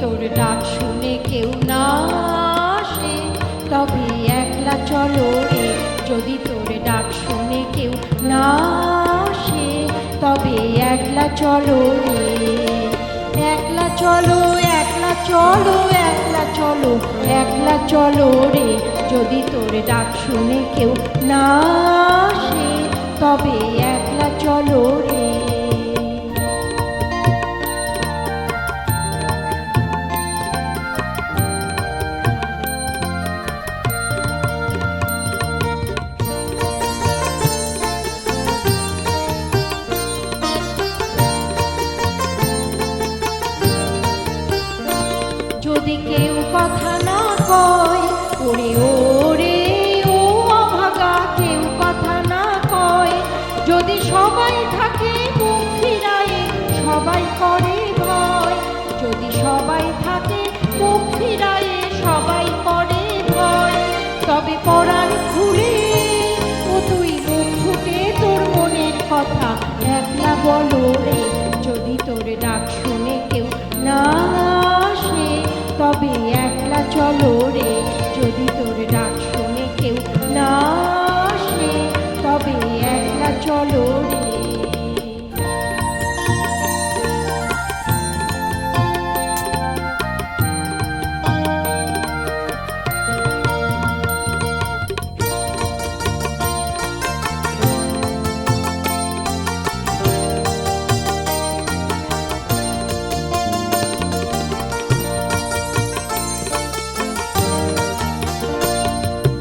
তোর ডাক শুনে কেউ না আসে তবে একলা চলো রে। যদি তোর ডাক শুনে কেউ না আসে তবে একলা চলো রে। একলা চলো, একলা চলো, একলা চলো, একলা চলো রে। যদি তোর ডাক শুনে কেউ না আসে তবে একলা চলো রে। যদি কেউ কথা না কয় ওরে ওরে ও অভাগা, কেউ কথা না কয়, যদি সবাই থাকে মুখ ফিরায়ে সবাই করে ভয়, যদি সবাই থাকে মুখ ফিরায়ে সবাই করে ভয়, তবে পরাণ খুলে ও তুই মুখ ফুটে তোর মনের কথা একলা বলো রে। যদি তোর ডাক শুনে কেউ না আসে তবে একলা চলো রে। যদি তোর ডাক শুনে কেউ না আসে তবে একলা চলো রে।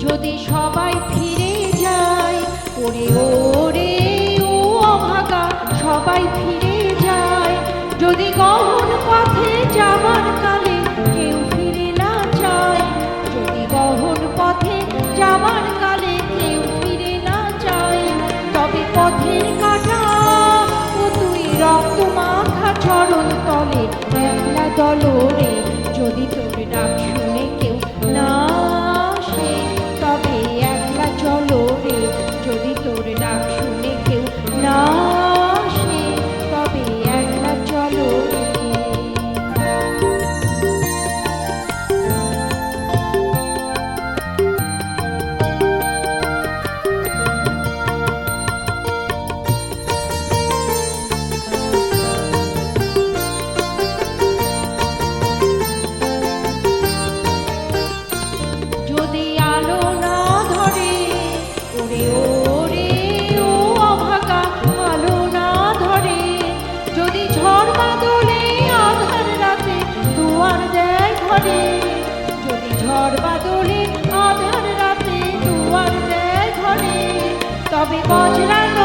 যদি সবাই ফিরে যায় ওরে ওরে ও অভাগা, সবাই ফিরে যায়, যদি গহন পথে যাবার কালে কেউ ফিরে না যায়, যদি গহন পথে যাবার কালে কেউ ফিরে না যায়, তবে পথের কাটা ও তুই রক্ত মাখা চরণ তলে একলা দলো রে। যদি তোর ডাক শুনে কেউ না আসে তবে একলা চলো রে। যদি তোর ডাক শুনে কেউ না আসে তবে একলা চলো রে। যদি আলো না ধরে ওরে ওরে ও অভাগা, আলো না ধরে, যদি ঝড় বাদলে আধার রাতে দুয়ার দেয় ঘরে, যদি ঝড় বাদলে আধার রাতে দুয়ার দেয় ঘরে, তবে বজ্রানো